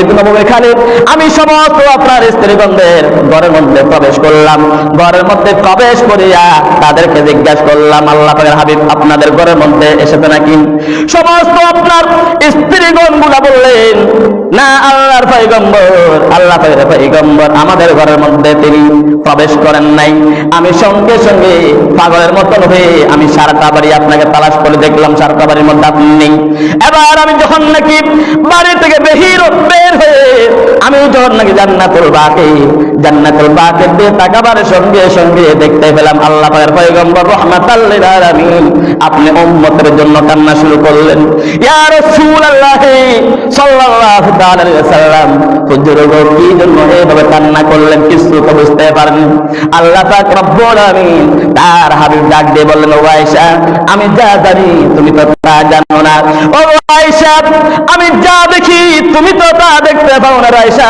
মসজিদ নববীখানে আমি সমস্ত আপনার স্ত্রীগণদের ঘরের মধ্যে প্রবেশ করলাম। ঘরের মধ্যে প্রবেশ করিয়া তাদেরকে জিজ্ঞাসা করলাম, আল্লাহ পাকের হাবিব আপনাদের ঘরের মধ্যে এসেছে নাকি? সমস্ত আপনার স্ত্রীগণ গুলা বললেন, না আল্লাহর পয়গম্বর, আল্লাহ পাকের পয়গম্বর আমাদের ঘরের মধ্যে তিনি প্রবেশ করেন নাই। আমি সঙ্গে সঙ্গে পাগলের মতন হয়ে আমি সারাটা বাড়ি আপনাকে তালাশ করে দেখলাম, সারাটা বাড়ির মধ্যে আপনি নেই। এবার আমি যখন নাকি বাড়ি থেকে বের হয়ে আমি যখন নাকি জান্নাতুল বাকে দিয়ে তাকাবার সঙ্গে সঙ্গে দেখতে পেলাম আল্লাহ পাকের পয়গম্বর রাহমাতাল লিল আলামিন আপনি উম্মতের জন্য কান্না শুরু করলেন। ইয়া রাসূলুল্লাহ সাল্লাল্লাহু তাআলা আলাইহি ওয়াসাল্লাম, হুজুর গো কি জন্য এভাবে কান্না করলেন কিছু তো বুঝতে পারেন? আল্লাহ পাক রব্বুল আলামিন তার হাবিব ডাক দিয়ে বললেন, ও আয়েশা আমি যা জানি তুমি তো তা জানো না। ও আয়েশা আমি যা দেখি তুমি তো তা দেখতে পাও না। আয়েশা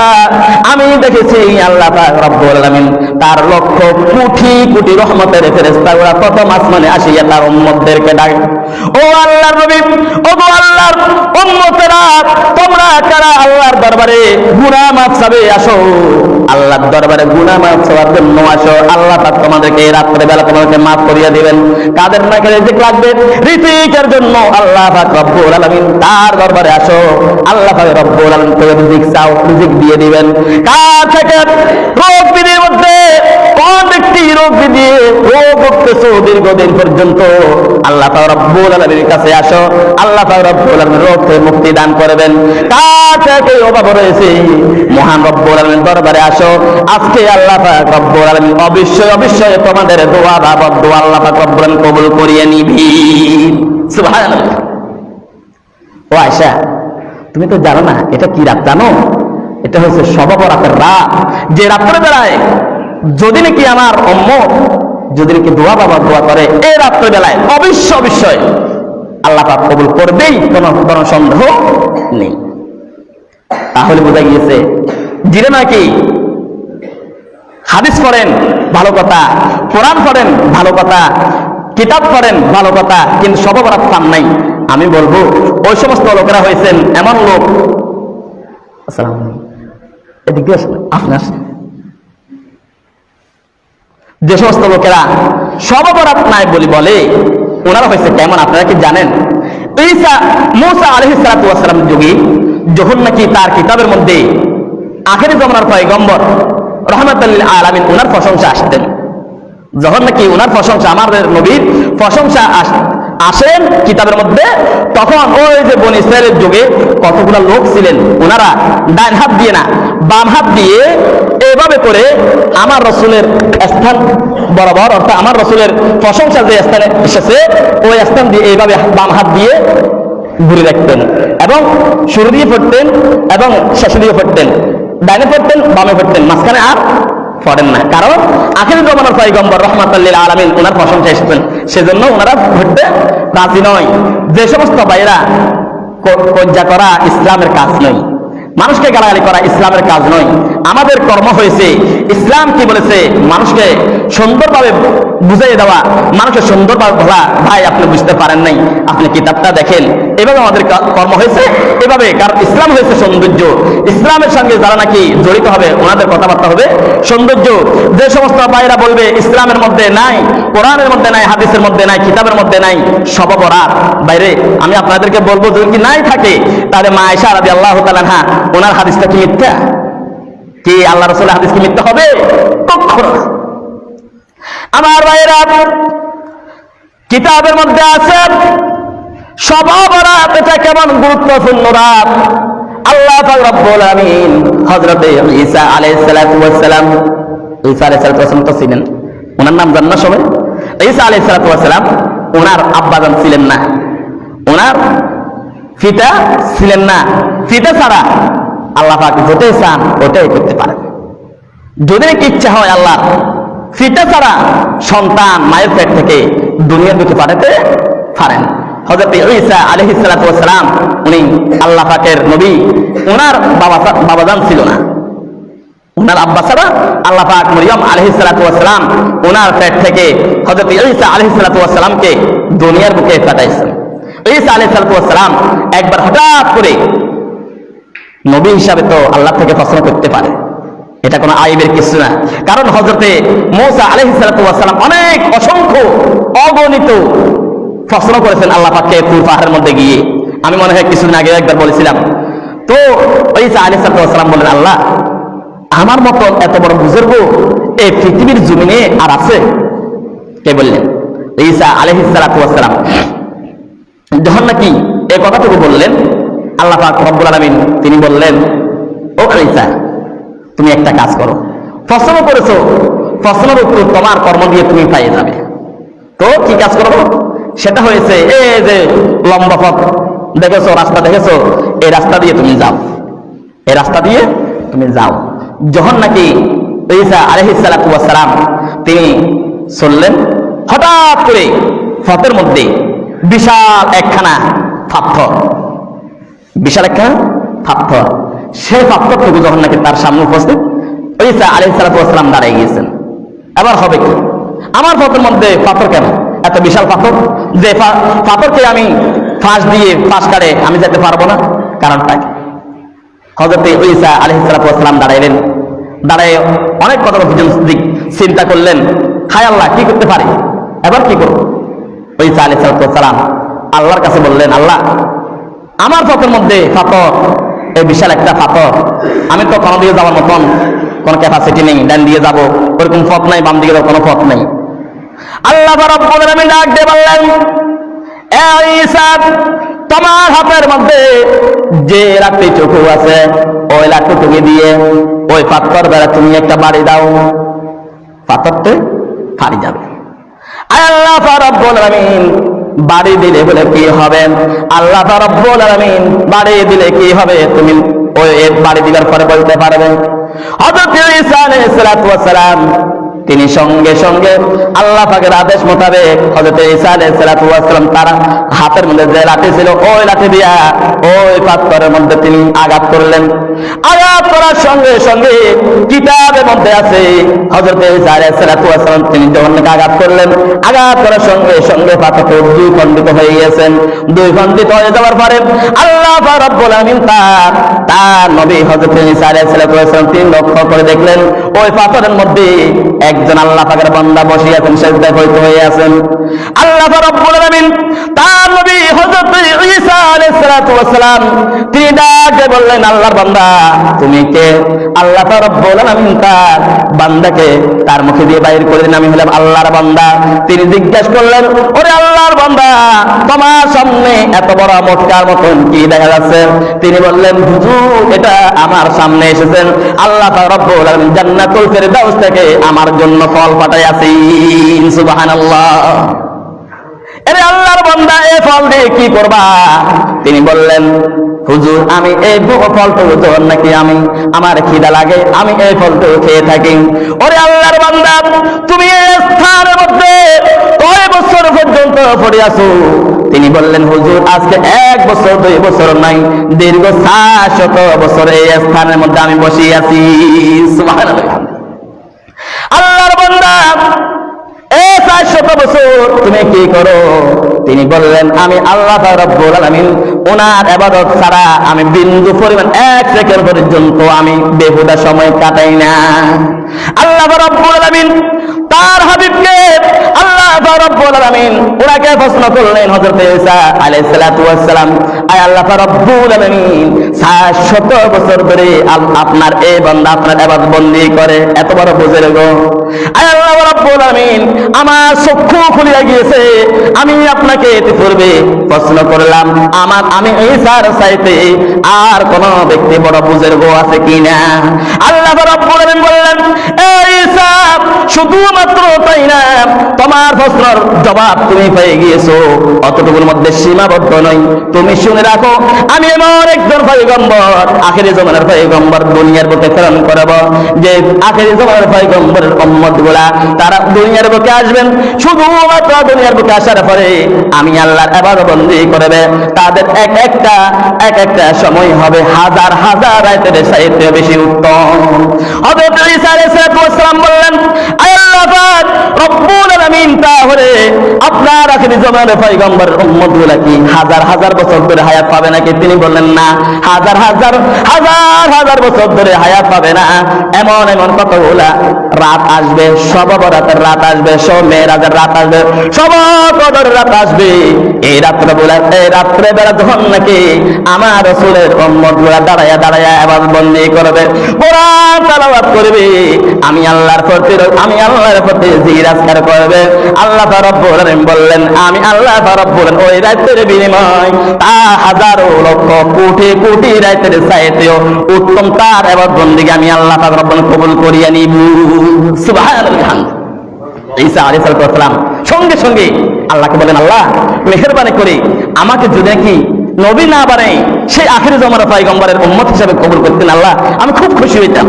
আমি দেখেছি আল্লাহ পাক রব্বুল আলামিন তার লক্ষ কোটি কোটি রহমতের ফেরেশতারা প্রথম আসমানে আসিয়া তার উম্মতদেরকে ডাকে, ও আল্লাহর নবী, ও গো আল্লাহর উম্মতেরা তোমরা কারা আল্লাহর দরবারে গুনাহ মাফ চাইতে আসো, আল্লাহর দরবারে গুনাহ মাফ চাওয়ার জন্য আসো। আল্লাহ পাক তোমাদেরকে রাত্রে বেলা তোমাদেরকে মাফ করিয়া দিবেন। কাদের নাকি রিজিক লাগবে, রিজিকের জন্য আল্লাহ পাক রব্বুল আলামিন তার দরবারে আসো। আল্লাহ পাক রব্বুল আলামিন তোমাদের রিজিক চাও, রিজিক দিয়ে দিবেন। কার থেকে রোগ বিধির মধ্যে কোন ব্যক্তি রোগ বিধি রোগ ভুগতেছো দীর্ঘদিন পর্যন্ত, আল্লাহ পাক রব্বুল আলামিনের কাছে আসো, আল্লাহ পাক রব্বুল আলামিন রোগ থেকে মুক্তি দান করবেন। কার থেকে অভাব রয়েছে মহান রব্বুল আলামিনের দরবারে আসো। আজকে আল্লাহ পাক রব্বুল আলামিন অবশ্যই তোমাদের দোয়া বা বদদোয়া আল্লাহ পাক রব্বুল আলামিন কবুল করিয়ে নিবি। সুবহানাল্লাহ। ও আয়েশা তুমি তো জানো না এটা কি রাত জানো? এটা হচ্ছে শবে বরাতের রাত, যে রাত্রে বেলায় যদি নাকি আমার উম্মত যদি নাকি দোয়া বাবা দোয়া করে এই রাত্রে বেলায় অবশ্যই আল্লাহ পাক কবুল করবেই, কোনো সন্দেহ নেই। তাহলে বোঝা গিয়েছে যিনি নাকি হাদিস পড়েন ভালো কথা, কোরআন পড়েন ভালো কথা, কিতাব পড়েন ভালো কথা, কিন্তু শবে বরাত পান নাই, আমি বলবো ওই সমস্ত লোকেরা হয়েছেন এমন লোক। আসসালামু আলাইকুম, এদিকে আসেন, আপনি আসেন। যে সমস্ত লোকেরা শবে বরাত নাই বলে ওনারা হয়েছে কেমন আপনারা কি জানেন? মুসা আলাইহিস সালাতু ওয়াস সালামের যুগে যখন নাকি তার কিতাবের মধ্যে আখেরি জামানার পয়গম্বর রাহমাতাল লিল আলামিন ওনার প্রশংসা আসতেন, যখন নাকি ওনার প্রশংসা আমাদের নবীর প্রশংসা আসেন কিতাবের মধ্যে, তখন ওই যে বনি ইসরাইলের যুগে কতগুলো লোক ছিলেন ওনারা ডান হাত দিয়ে না বাম হাত দিয়ে এভাবে করে আমার রসুলের স্থান বরাবর, অর্থাৎ আমার রসুলের প্রশংসা যে স্থানে এসেছে ওই স্থান দিয়ে এইভাবে বাম হাত দিয়ে ঘুরে রাখতেন এবং শুরু দিয়ে পড়তেন এবং শেষ দিয়ে পড়তেন, ডাইনে পড়তেন বামে পড়তেন, মাঝখানে আর পড়েন না। কারণ আখিরি জামানার পয়গম্বর রাহমাতাল লিল আলামিন ওনার প্রশংসা এসেছেন, সেজন্য ওনারা পড়তে রাজি নয়। যে সমস্ত ভাইরা কজ্জা করা ইসলামের কাজ নয়, মানুষকে গালাগালি করা ইসলামের কাজ নয়। আমাদের কর্ম হয়েছে ইসলাম কি বলেছে মানুষকে সুন্দরভাবে বুঝিয়ে দেওয়া, মানুষকে সুন্দরভাবে বলা, ভাই আপনি বুঝতে পারেন নাই আপনি কিতাবটা দেখেন, এভাবে আমাদের কর্ম হয়েছে এভাবে। কারণ ইসলাম হয়েছে সৌন্দর্য, ইসলামের সঙ্গে যারা নাকি জড়িত হবে ওনাদের কথাবার্তা হবে সৌন্দর্য। যে সমস্ত ভাইরা বলবে ইসলামের মধ্যে নাই, কোরআনের মধ্যে নাই, হাদিসের মধ্যে নাই, কিতাবের মধ্যে নাই শবে বরাত, বাইরে আমি আপনাদেরকে বলবো যদি কি নাই থাকে তাহলে মা আয়েশা রাদিয়াল্লাহু তাআলা আনহা ওনার হাদিসটা কি মিথ্যা? কি আল্লাহ রাসূলের হাদিস কি মিথ্যা হবে? কখনো না। আমার ভাইরা কিতাবের মধ্যে আছে শবে বরাত এটা কেমন গুরুত্বপূর্ণ রাত। আল্লাহ পাক রব্বুল আলামিন হযরত ঈসা আলাইহিস সালাতু ওয়াস সালাম, ঈসা আলাইহিস সালাতু ওয়াস সালাম তো ছিলেন, ওনার নাম জানেন না সবাই? ঈসা আলাইহিস সালাতু ওয়াস সালাম ওনার আব্বাজান ছিলেন না, ওনার পিতা ছিলেন না। পিতা ছাড়া আল্লাহ পাক যেটাই চান ওটাই করতে পারেন, যদি ইচ্ছা হয় আল্লাহ পিতা ছাড়া সন্তান মায়ের পেট থেকে দুনিয়ার দিকে পাঠাতে পারেন। হযরত ঈসা আলাইহিস সালাতু ওয়াস সালাম উনি আল্লাহ পাকের নবী, ওনার বাবাজান ছিল না, ওনার আব্বা ছাড়া আল্লাহ পাক মরিয়ম আলাইহিস সালাতু ওয়াস সালাম ওনার পেট থেকে হযরত ঈসা আলাইহিস সালাতু ওয়াস সালামকে দুনিয়ার বুকে পাঠাইছেন। ঈসা আলাইহিস সালাতু ওয়াস সালাম একবার হঠাৎ করে নবী হিসাবে তো আল্লাহ থেকে প্রশ্ন করতে পারে, এটা কোনো আইবের কিছু না। কারণ হযরতে মূসা আলাইহিস সালাতু ওয়াস সালাম অনেক অসংখ্য অগণিত প্রশ্ন করেছেন আল্লাহ পাককে তুর পাহাড়ের মধ্যে গিয়ে। আমি মনে হয় কিছুদিন আগে একবার বলেছিলাম। তো ঈসা আলাইহিস সালাতু ওয়াস সালাম বললেন, আল্লাহ আমার মতো এত বড় বুজুর্গ এই পৃথিবীর জমিনে আর আছে? কে বললেন? ঈসা আলাইহিস সালাতু ওয়াস সালাম। যখন নাকি এই কথাটুকু বললেন, আল্লাহ পাক রব্বুল আলামিন তিনি বললেন, ও ঈসা তুমি একটা কাজ করো, প্রশ্ন করেছো, প্রশ্নের উত্তর তোমার কর্ম দিয়ে তুমি পেয়ে যাবে। তো কি কাজ করবো? সেটা হয়েছে এই যে লম্বা পথ দেখেছো, রাস্তা দেখেছো, এই রাস্তা দিয়ে তুমি যাও, এই রাস্তা দিয়ে তুমি যাও। যখন নাকি ঈসা আলাইহিস সালাতু ওয়াস সালাম তিনি চললেন, হঠাৎ করে পথের মধ্যে বিশাল একখানা পাথর, বিশাল একখানা পাথর, সেই পাথরটুকু যখন নাকি তার সামনে উপস্থিত, ঈসা আলাইহিস সালাতু ওয়াস সালাম দাঁড়িয়ে গিয়েছেন। এবার হবে কি? আমার পথের মধ্যে পাথর কেন? এত বিশাল পাথর, যে পাথরকে আমি ফাঁস দিয়ে ফাঁস কাটে আমি যেতে পারবো না, কারণটা কি? হযরত ঈসা আলাইহিস সালাতু ওয়াস সালাম দাঁড়াইলেন, দাঁড়ায় অনেক কথা চিন্তা করলেন, হায় আল্লাহ কি করতে পারি, এবার কি করবো? ঈসা আলাইহিস সালাতু ওয়াস সালাম আল্লাহর কাছে বললেন, আল্লাহ আমার পথের মধ্যে পাথর, এই বিশাল একটা পাথর, আমি তো কোনো দিকে যাওয়ার মতন কোনো ক্যাপাসিটি নেই, ডান দিয়ে যাবো ওরকম পথ নাই, বাম দিকে যাবো কোনো পথ নেই। আল্লাহ রাব্বুল আলামিন ডাক দিয়ে বললেন, এ ঈসা তোমার হাতের মধ্যে যে লাঠিটুকু আছে ওই লাঠিটুকু দিয়ে ওই পাথর দ্বারা তুমি একটা বাড়ি দাও, পাথরটা ফাড়ি যাবে। আল্লাহ রাব্বুল আলামিন বাড়ি দিলে বলে কি হবে? আল্লাহ রাব্বুল আলামিন বাড়ি দিলে কি হবে তুমি ওই বাড়ি দিবার পরে বলতে পারবে। হযরত ঈসা আলাইহিস সালাতু ওয়াস সালাম তিনি সঙ্গে সঙ্গে আল্লাহ পাকের আদেশ মোতাবেক হযরত ঈসা আলাইহিস সালাতু ওয়াস সালাম তার হাতের মধ্যে যে লাঠি ছিল ওই লাঠি দিয়া ওই পাথরের মধ্যে তিনি আঘাত করলেন। আঘাত করার সঙ্গে সঙ্গে কিতাবের মধ্যে আছে হযরত ঈসা আলাইহিস সালাতু ওয়াস সালাম তিনি যখন আঘাত করলেন, আঘাত করার সঙ্গে সঙ্গে পাথরটি দুই খণ্ডিত হয়ে গেছেন। দুই খণ্ডিত হয়ে যাওয়ার পরে আল্লাহ রাব্বুল আলামিন তার নবী হযরত ঈসা আলাইহিস সালাতু ওয়াস সালাম তিনি লক্ষ্য করে দেখলেন ওই পাথরের মধ্যে একজন আল্লাহ পাকের বান্দা বসে আছেন, সিজদায় পতিত হয়ে আছেন। আল্লাহ রাব্বুল আলামিন তার নবী হযরত ঈসা আলাইহিস সালাতু ওয়াস সালাম তিনি ডাকে বললেন, আল্লাহর বান্দা তুমি কে? আল্লাহ রাব্বুল আলামিন তার বান্দাকে তার মুখে দিয়ে বাইর করে দিলেন, আমি হলাম আল্লাহর বান্দা। তিনি জিজ্ঞাসা করলেন, ওরে আল্লাহর বান্দা তোমার সামনে এত বড় মটকার মতন কি দেখা যাচ্ছে? তিনি বললেন, হুজুর এটা আমার সামনে এসেছেন আল্লাহ রাব্বুল আলামিন জান্নাতুল ফেরদাউস থেকে আমার জন্য ফল পাঠাইয়াছেন। সুবহানাল্লাহ। আরে আল্লাহর বান্দা এই ফল দিয়ে কি করবা? তিনি বললেন, হুজুর আমি এই ফলটা যখন নাকি আমি আমার খিদা লাগে আমি এই ফলটা খেয়ে থাকি। ওরে আল্লাহর বান্দা তুমি এই স্থানের মধ্যে কয় বছর পর্যন্ত পড়ে আছো? তিনি বললেন, হুজুর আজকে 1 বছর 2 বছর নাই, দীর্ঘ 700 বছর এই স্থানের মধ্যে আমি বসে আছি। সুবহানাল্লাহ। আল্লাহর বান্দা এই 700 বছর তুমি কি করো? তিনি বললেন, আমি আল্লাহ রাব্বুল আলামিন ওনার ইবাদত ছাড়া আমি বিন্দু পরিমাণ 1 সেকেন্ড পর্যন্ত আমি বেহুদা সময় কাটাই না। আল্লাহ রাব্বুল আলামিন তার হাবিবকে আল্লাহ রাব্বুল আলামিন ওনাকে প্রশ্ন করলেন, হযরত ঈসা আলাইহিস সালাতু ওয়াস সালাম, আয় আল্লাহ রাব্বুল আলামিন 700 বছর ধরে আপনার এই বান্দা আপনার ইবাদত বন্দী করে, এত বড় বুজুর্গ, আয় আল্লাহ রাব্বুল আলামিন আমার চক্ষু খুলে গিয়েছে, আমি আপনাকে এতে পূর্বে প্রশ্ন করলাম আমি ঈসার চাইতে আর কোন ব্যক্তি বড় বুজুর্গ আছে কিনা? আল্লাহ রাব্বুল আলামিন বললেন, এই ঈসা শুধুমাত্র তাই না, তোমার প্রশ্নের জবাব তুমি পেয়ে গিয়েছো, অতটুকুর মধ্যে সীমাবদ্ধ নয়। তুমি শুনে রাখো, আমি এমন একজন পয়গম্বর, আখেরি জামানার পয়গম্বর দুনিয়ার বুকে প্রেরণ করব, যে আখেরি জামানার পয়গম্বরের উম্মতগুলা তারা দুনিয়ার বুকে আসবেন, শুধুমাত্র দুনিয়ার বুকে আসার পরে আমি আল্লাহর ইবাদত বন্দী করবে, তাদের এক একটা সময় হবে হাজার হাজার রাতের চাইতে বেশি উত্তম। হযরত ঈসা আলাইহিস সালাম বললেন, আল্লাহ পাক রব্বুল আলামিন তাহলে আপনার আখিরি জামানের পয়গম্বরের উম্মতগুলা কি হাজার হাজার বছর ধরে হায়াত পাবে নাকি? তিনি বললেন না, হাজার হাজার হাজার হাজার বছর ধরে হায়াত পাবে না। এমন এমন কতগুলা রাত আসবে, সব বরাতের রাত আসবে, সব মেরাজের রাত আসবে, সব কদরের রাত আসবে। এই রাত্রে বেলা যখন নাকি আমার রাসূলের উম্মতগুলা দাঁড়ায়া দাঁড়ায়া ইবাদত বন্দেগি করবে, কোরআন তেলাওয়াত করবে, আমি আল্লাহর প্রতি জিকির আজকার করবে, আল্লাহ রব্বুল আলামিন বললেন, আমি আল্লাহ রব্বুল আলামিন ওই রাতের বিনিময় তা হাজারো লক্ষ কোটি কোটি রাতের চাইতেও উত্তম তার ইবাদত বন্দেগি আমি আল্লাহ রব্বুল আলামিন কবুল করিয়া নিব। সুবহানাল্লাহ। ঈসা আলাইহিস সালাম সঙ্গে সঙ্গে আল্লাহকে বলেন, আল্লাহ মেহেরবানি করে আমাকে যদি কি নবী না বানাই সেই আখিরি জামানার পয়গম্বরের উম্মত হিসেবে কবুল করতেন আল্লাহ, আমি খুব খুশি হইতাম।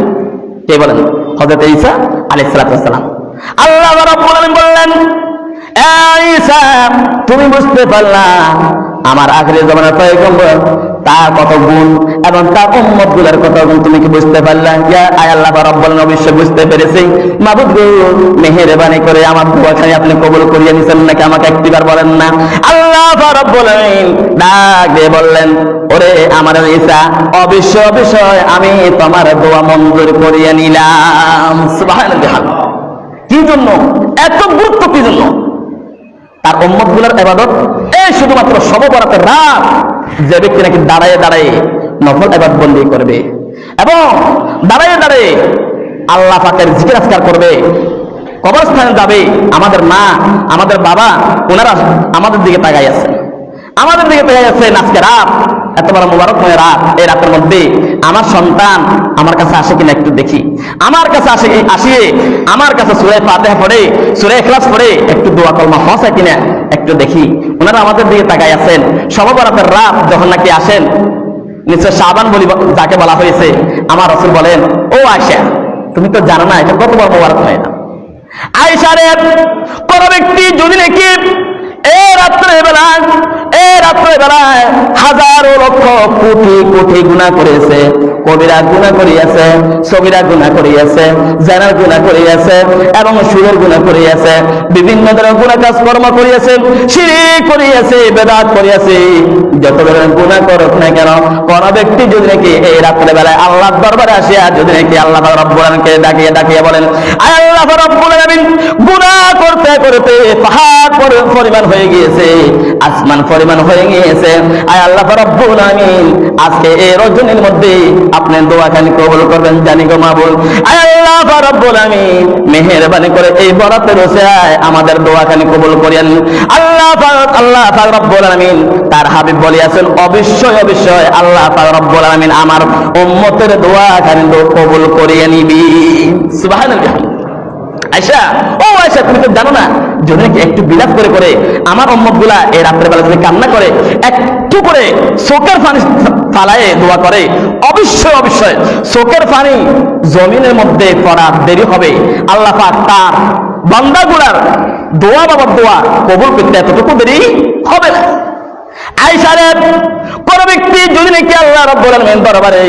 কে বলেন? হযরত ঈসা আলাইহিস সালাম। আল্লাহ রাব্বুল আলামিন বললেন, ঈসা তুমি বুঝতে পারলা আমার আখিরি জামানার পয়গম্বর তার কত গুণ এবং তার উম্মতগুলোর কত গুণ তুমি কি বুঝতে পারলা? ইয়া আল্লাহ রাব্বুল আলামিন অবশ্যই বুঝতে পেরেছি। মাবুদ গো, মেহেরবানি করে আমার দোয়াখানি আপনি কবুল করিয়ে নিছেন নাকি আমাকে একটিবার বলেন না। আল্লাহ রাব্বুল আলামিন ডাক দিয়ে বললেন, ওরে আমার ঈসা, অবশ্যই আমি তোমার দোয়া মঞ্জুর করিয়ে নিলাম। সুবহানাল্লাহ। কি জন্য এত গুরুত্ব? কি জন্য? তার উম্মতগুলোর ইবাদত এই শুধুমাত্র শবে বরাতের রাত যে ব্যক্তি নাকি দাঁড়ায় দাঁড়ায় নফল ইবাদত বন্দেগি করবে এবং দাঁড়ায় দাঁড়ায় আল্লাহ পাকের জিকির আজকার করবে, কবরস্থানে যাবে, আমাদের মা আমাদের বাবা ওনারা আমাদের দিকে তাকাই আছে, আমাদের দিকে তাকাই আছে। আজকে রাত এত বড় মুবারকময় রাত, এই রাতের মধ্যে আমার সন্তান আমার কাছে আসে কিনা একটু দেখি, আমার কাছে আসিয়ে আমার কাছে সূরা ফাতিহা পড়ে, সূরা ইখলাস পড়ে একটু দোয়া কলমা হয় কিনা একটু দেখি। ওনারা আমাদের দিকে তাকাই আছেন। শবে বরাতের রাত যখন নাকি আসেন, নিশ্চয় শাবান বলি যাকে বলা হয়েছে, আমার রাসূল বলেন, ও আয়েশা তুমি তো জানো না এটা কত বড় মুবারকময় রাত। আয়েশা রে, কোন ব্যক্তি যদি নাকি এই রাত্রে বেলায় হাজারো লক্ষ কোটি কোটি গুনাহ করেছে, কবিরা গুনাহ করিয়াছে, সগীরা গুনাহ করিয়াছে, জানার গুনাহ করিয়াছে এবং সুদের গুনাহ করিয়াছে, বিভিন্ন ধরনের গুনাহ কাজ কর্ম করিয়াছে, শিরক করিয়াছে, বিদআত করিয়াছে, যত ধরনের গুনাহ করুক না কেন, কোন ব্যক্তি যদি নাকি এই রাত্রে বেলায় আল্লাহর দরবারে আসিয়া যদি নাকি আল্লাহ রব্বুল আলামিনকে ডাকিয়ে বলেন, আয় আল্লাহ রব্বুল আলামিন, গুনাহ করতে করতে পাহাড় পরিমাণ হয়ে গিয়েছে, আসমান পরিমাণ হয়ে গিয়েছে, আয় আল্লাহ রাব্বুল আলামিন আজকে এই রজনীর মধ্যে আপনি দোয়াখানি কবুল করবেন জানি গো মাবুদ। আয় আল্লাহ রাব্বুল আলামিন মেহেরবানি করে এই বরাতের ওসিলায় আমাদের দোয়াখানি কবুল করেন। আল্লাহ পাক রব্বুল আলামিন তার হাবিব বলিয়াছেন, অবশ্যই আল্লাহ পাক রব্বুল আলামিন আমার উম্মতের দোয়াখানি কবুল করিয়ে নিবি। সুবহানাল্লাহ। আয়েশা, ও আয়েশা তুমি তো জানো না, যদি একটু বিলাপ করে করে আমার উম্মতগুলা এই রাতের বেলা যদি কান্না করে, একটু করে চোখের পানি ফালায়ে দোয়া করে, অবশ্যই চোখের পানি জমিনের মধ্যে পড়া দেরি হবে, আল্লাহ পাক তার বান্দাগুলার দোয়া বাবার দোয়া কবুল করতে এতটুকু দেরি হবে না। আয়েশা রে, কোন ব্যক্তি যদি নাকি আল্লাহ রাব্বুল আলামিন দরবারে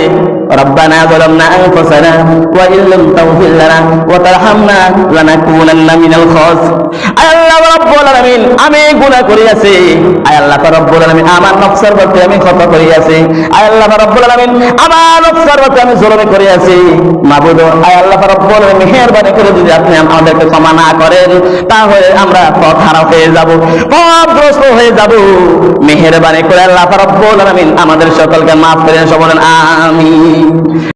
রব্বানা যালামনা আনফুসানা ওয়া ইল্লাম তাগফির লানা ওয়া তারহামনা লানাকুনান্না মিনাল খাসিরিন, আয় আল্লাহ রাব্বুল আলামিন আমি গুনাহ করিয়াছি, আয় আল্লাহ রাব্বুল আলামিন আমার নফসের প্রতি আমি খতা করিয়াছি, আয় আল্লাহ রাব্বুল আলামিন আমার নফসের প্রতি আমি জুলুম করিয়াছি, মাবুদ আয় আল্লাহ রাব্বুল আলামিন মেহেরবানি করে যদি আপনি আমাদেরকে ক্ষমা না করেন তাহলে আমরা পথহারা হয়ে যাব, পথভ্রষ্ট হয়ে যাব। মেহেরবানি করে আল্লাহ রাব্বুল আলামিন আমাদের সকলকে মাফ করেন, সব বলেন আমিন।